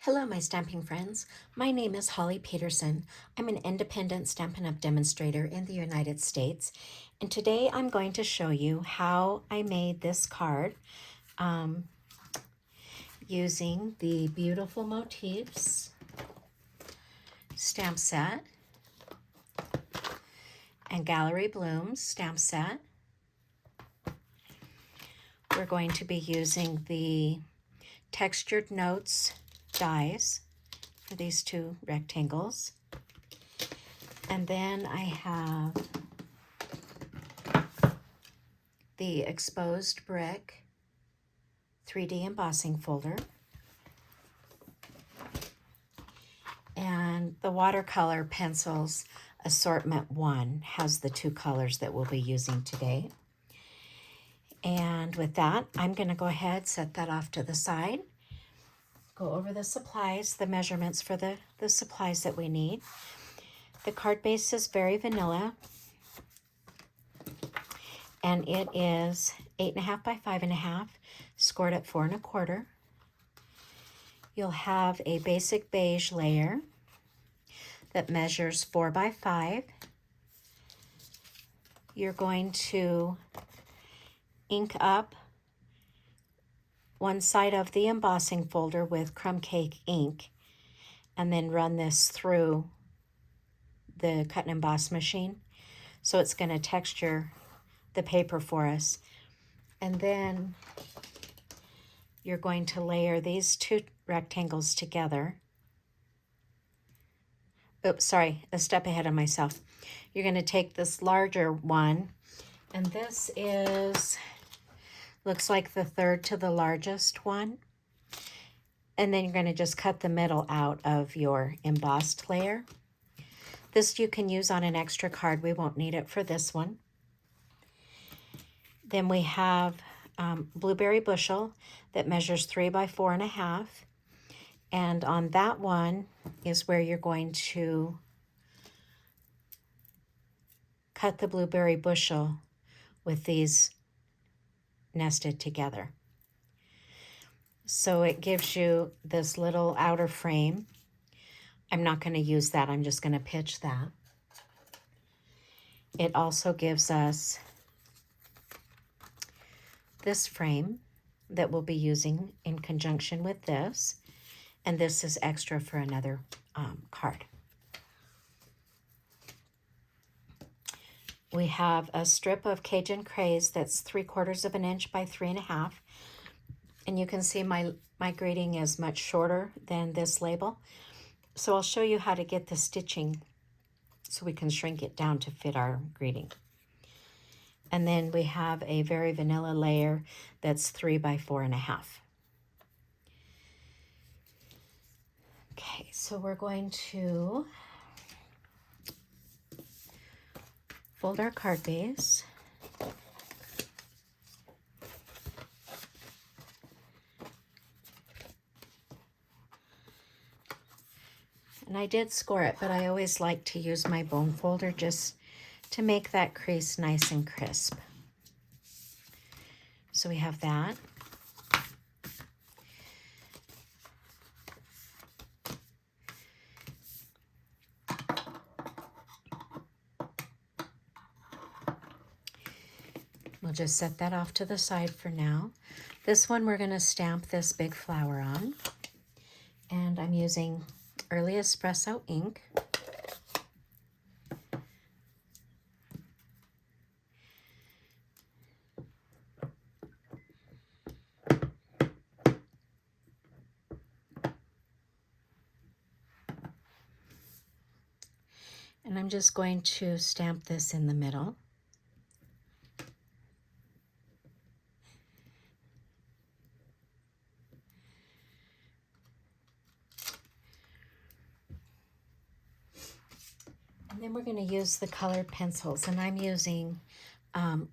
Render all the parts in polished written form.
Hello, my stamping friends. My name is Holly Peterson. I'm an independent Stampin' Up! Demonstrator in the United States, and today I'm going to show you how I made this card using the beautiful Motifs stamp set and Gallery Blooms stamp set. We're going to be using the Textured Notes dies for these two rectangles. And then I have the Exposed Brick 3D embossing folder. And the Watercolor Pencils Assortment 1 has the two colors that we'll be using today. And with that, I'm going to go ahead, set that off to the side. Go over the supplies, the measurements for the supplies that we need. The card base is very vanilla, and it is 8.5 by 5.5, scored at 4 1/4. You'll have a basic beige layer that measures 4 by 5. You're going to ink up one side of the embossing folder with Crumb Cake ink, and then run this through the cut and emboss machine. So it's going to texture the paper for us. And then you're going to layer these two rectangles together. Oops, sorry, a step ahead of myself. You're going to take this larger one, and this is, looks like the third to the largest one. And then you're going to just cut the middle out of your embossed layer. This you can use on an extra card. We won't need it for this one. Then we have Blueberry Bushel that measures 3 by 4.5. And on that one is where you're going to cut the Blueberry Bushel with these nested together. So it gives you this little outer frame. I'm not going to use that. I'm just going to pitch that. It also gives us this frame that we'll be using in conjunction with this. And this is extra for another card. We have a strip of Cajun Craze that's 3/4 of an inch by 3.5. And you can see my greeting is much shorter than this label. So I'll show you how to get the stitching so we can shrink it down to fit our greeting. And then we have a very vanilla layer that's 3 by 4.5. Okay, so we're going to fold our card base. And I did score it, but I always like to use my bone folder just to make that crease nice and crisp. So we have that. We'll just set that off to the side for now. This one we're going to stamp this big flower on. And I'm using Early Espresso ink. And I'm just going to stamp this in the middle. And then we're going to use the colored pencils, and I'm using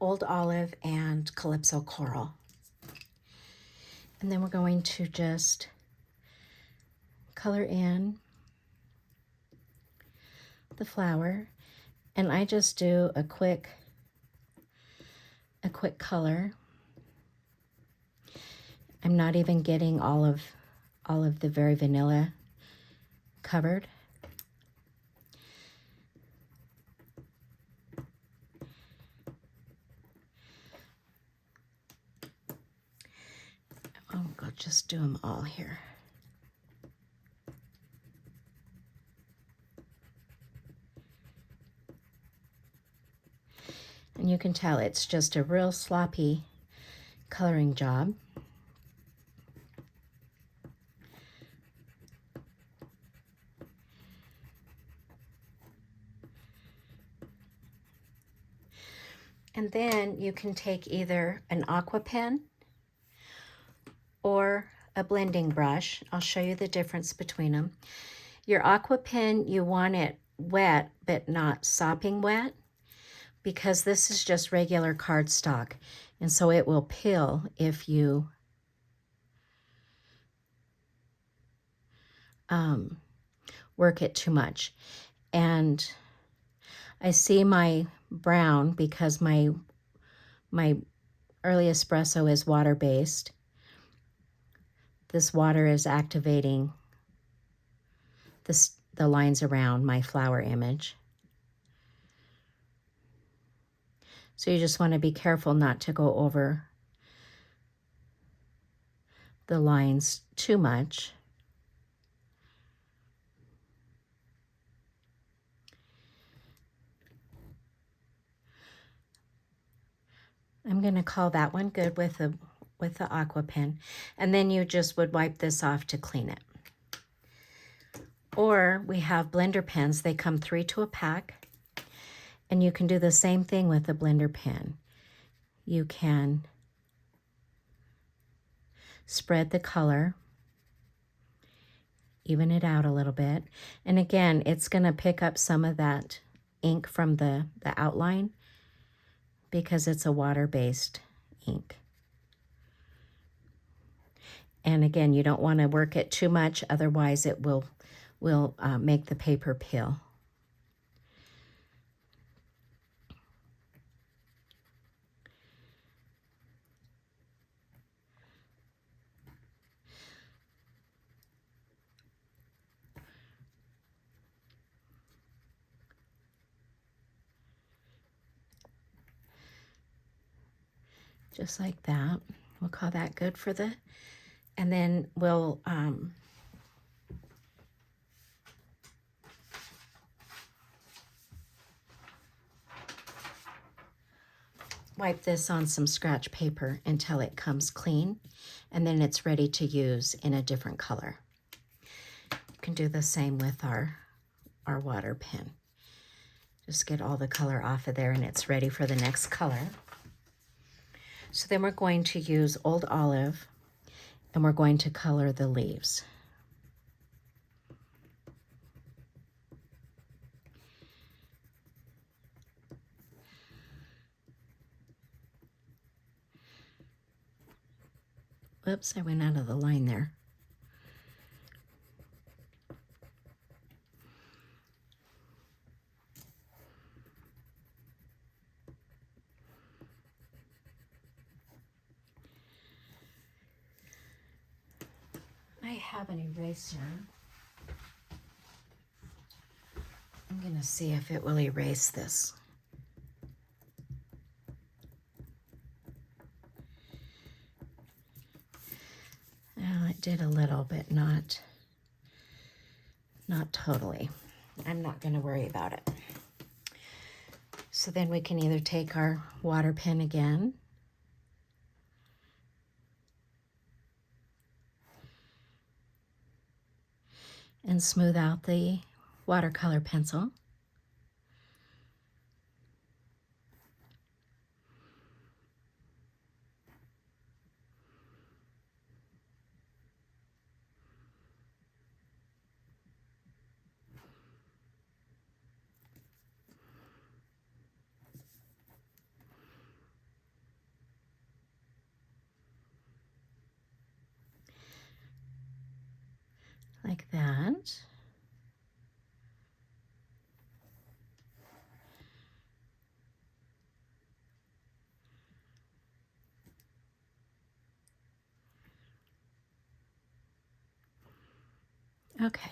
Old Olive and Calypso Coral. And then we're going to just color in the flower, and I just do a quick color. I'm not even getting all all of the very vanilla covered. I'll just do them all here. And you can tell it's just a real sloppy coloring job. And then you can take either an aqua pen or a blending brush. I'll show you the difference between them. Your aqua pen, you want it wet, but not sopping wet, because this is just regular cardstock, and so it will pill if you work it too much. And I see my brown, because my early espresso is water-based. This water is activating the lines around my flower image. So you just want to be careful not to go over the lines too much. I'm going to call that one good with the aqua pen. And then you just would wipe this off to clean it. Or we have blender pens. They come 3 to a pack. And you can do the same thing with a blender pen. You can spread the color, even it out a little bit. And again, it's going to pick up some of that ink from the outline, because it's a water-based ink. And again, you don't want to work it too much, otherwise it will make the paper peel. Just like that. We'll call that good for the, and then we'll wipe this on some scratch paper until it comes clean, and then it's ready to use in a different color. You can do the same with our water pen. Just get all the color off of there and it's ready for the next color. So then we're going to use Old Olive, and we're going to color the leaves. Oops, I went out of the line there. I have an eraser. I'm going to see if it will erase this. Well, it did a little, but not totally. I'm not going to worry about it. So then we can either take our water pen again, and smooth out the watercolor pencil. Like that. Okay.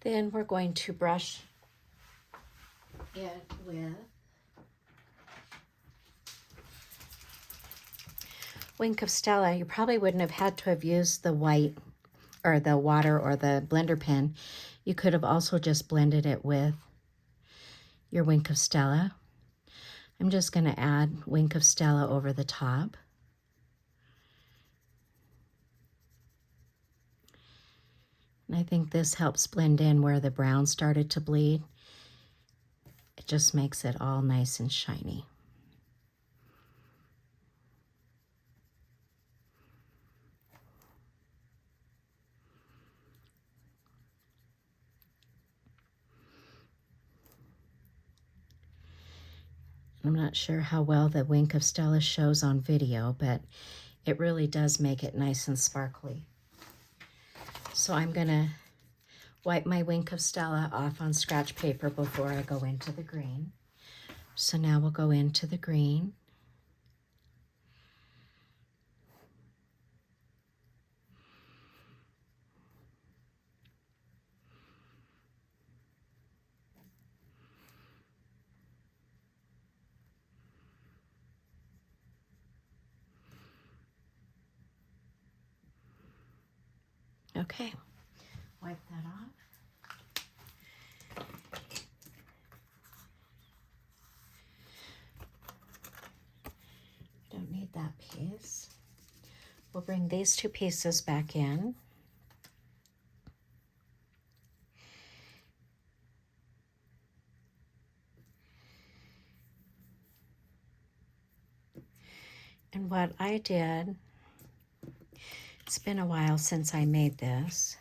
Then we're going to brush it with Wink of Stella. You probably wouldn't have had to have used the white or the water or the blender pen. You could have also just blended it with your Wink of Stella. I'm just going to add Wink of Stella over the top. And I think this helps blend in where the brown started to bleed. It just makes it all nice and shiny. I'm not sure how well the Wink of Stella shows on video, but it really does make it nice and sparkly. So I'm gonna wipe my Wink of Stella off on scratch paper before I go into the green. So now we'll go into the green. Okay, wipe that off. Don't need that piece. We'll bring these two pieces back in. And what I did, it's been a while since I made this.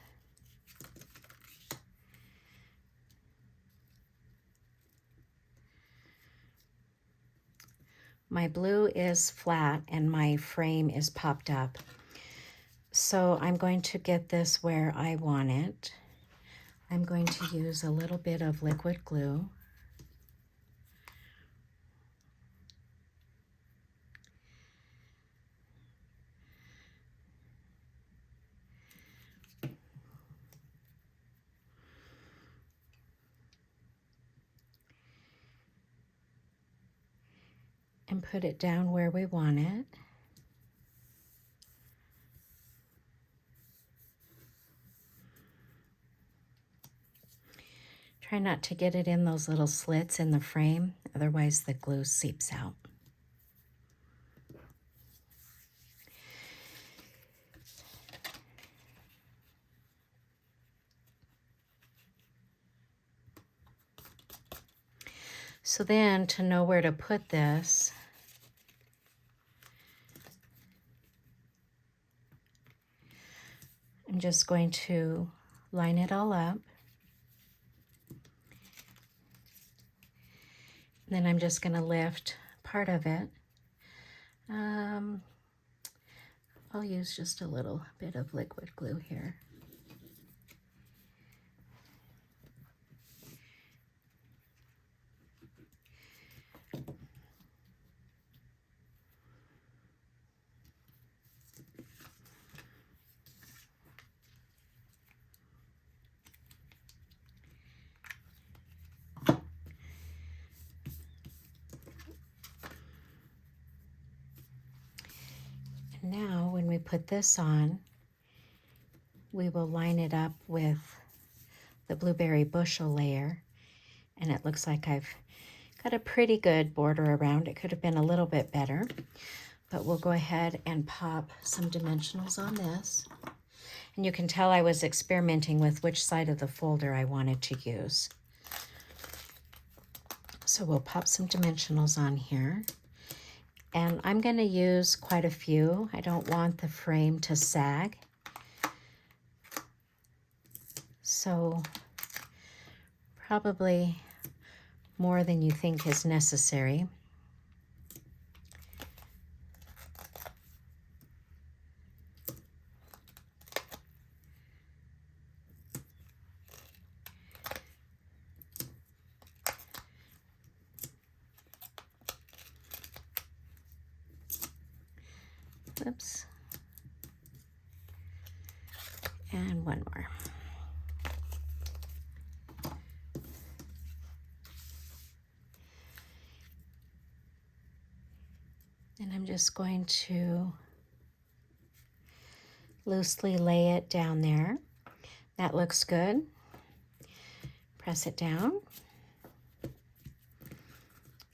My blue is flat and my frame is popped up. So I'm going to get this where I want it. I'm going to use a little bit of liquid glue. And put it down where we want it. Try not to get it in those little slits in the frame, otherwise the glue seeps out. So then to know where to put this, I'm just going to line it all up. Then I'm just going to lift part of it. I'll use just a little bit of liquid glue here. Now, when we put this on, we will line it up with the blueberry bushel layer, and it looks like I've got a pretty good border around. It could have been a little bit better, but we'll go ahead and pop some dimensionals on this. And you can tell I was experimenting with which side of the folder I wanted to use. So we'll pop some dimensionals on here. And I'm going to use quite a few. I don't want the frame to sag. So probably more than you think is necessary. Oops. And one more. And I'm just going to loosely lay it down there. That looks good. Press it down.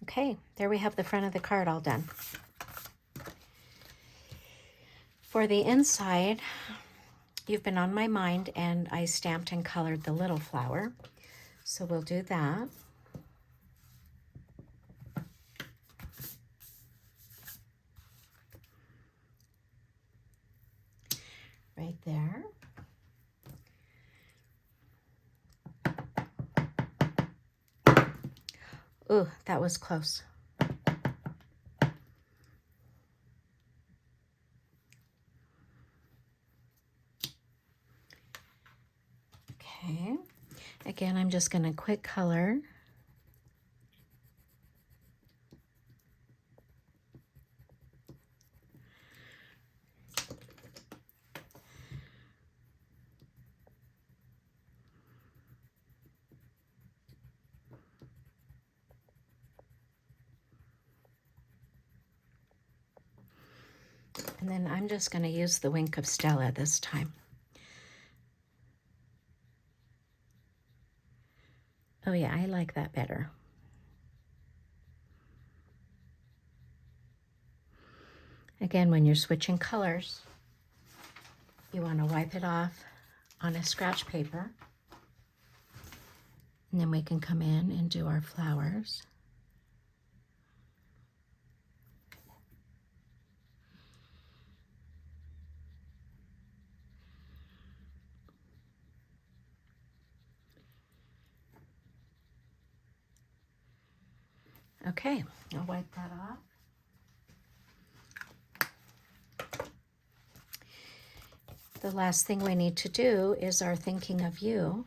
Okay, there we have the front of the card all done. For the inside, you've been on my mind, and I stamped and colored the little flower. So we'll do that. Right there. Ooh, that was close. Okay. Again, I'm just going to quick color. And then I'm just going to use the wink of Stella this time. Oh yeah, I like that better. Again, when you're switching colors, you want to wipe it off on a scratch paper. And then we can come in and do our flowers. Okay, I'll wipe that off. The last thing we need to do is our thinking of you.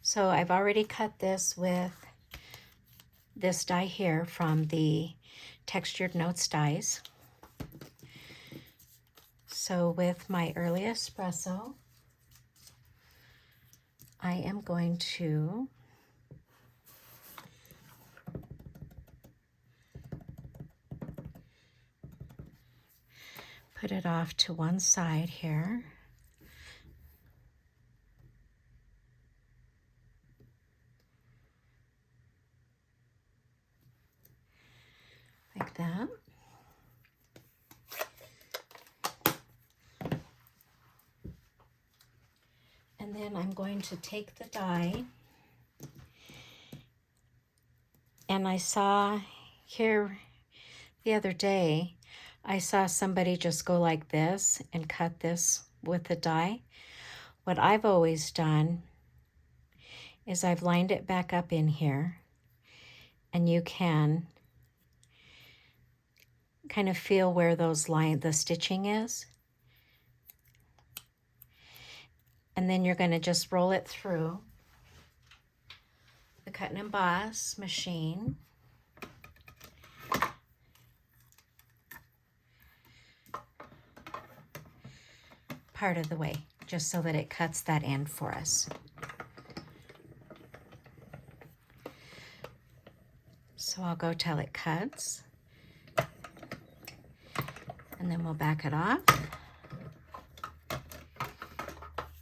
So I've already cut this with this die here from the Textured Notes dies. So with my early espresso, I am going to put it off to one side here. Like that. And then I'm going to take the die, and I saw here the other day, I saw somebody just go like this and cut this with the die. What I've always done is I've lined it back up in here, and you can kind of feel where the stitching is. And then you're going to just roll it through the cut and emboss machine. Part of the way, just so that it cuts that end for us. So I'll go till it cuts, and then we'll back it off.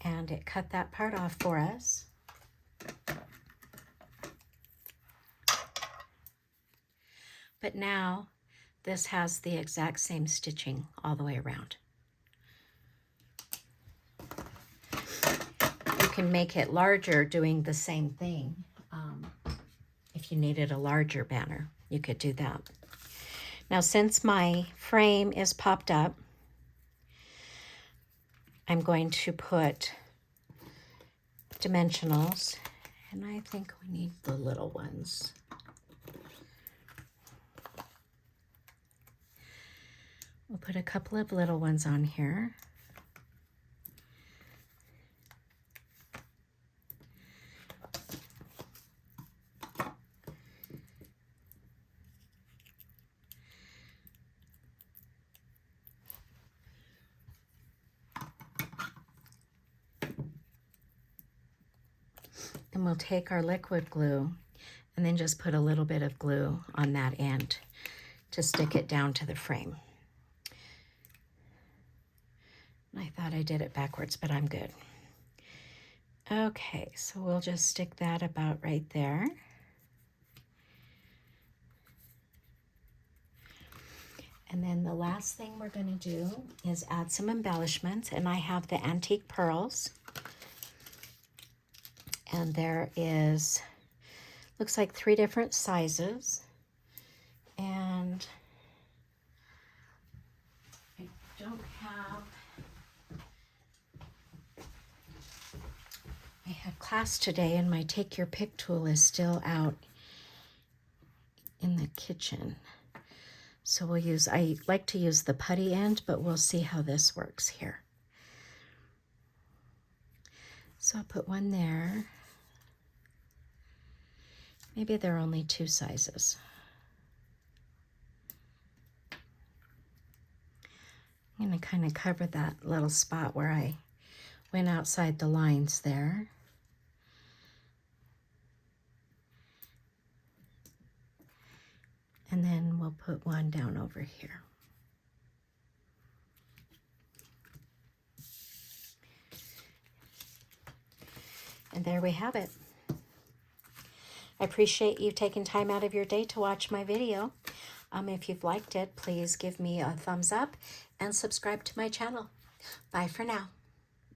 And it cut that part off for us. But now this has the exact same stitching all the way around. You can make it larger doing the same thing. If you needed a larger banner, you could do that. Now, since my frame is popped up, I'm going to put dimensionals, and I think we need the little ones. We'll put a couple of little ones on here. And we'll take our liquid glue and then just put a little bit of glue on that end to stick it down to the frame. I thought I did it backwards, but I'm good. Okay, so we'll just stick that about right there. And then the last thing we're going to do is add some embellishments, and I have the antique pearls. And there is, looks like 3 different sizes. And I don't have, I had class today and my Take Your Pick tool is still out in the kitchen. So we'll use, I like to use the putty end, but we'll see how this works here. So I'll put one there. Maybe there are only 2 sizes. I'm going to kind of cover that little spot where I went outside the lines there. And then we'll put one down over here. And there we have it. I appreciate you taking time out of your day to watch my video. If you've liked it, please give me a thumbs up and subscribe to my channel. Bye for now.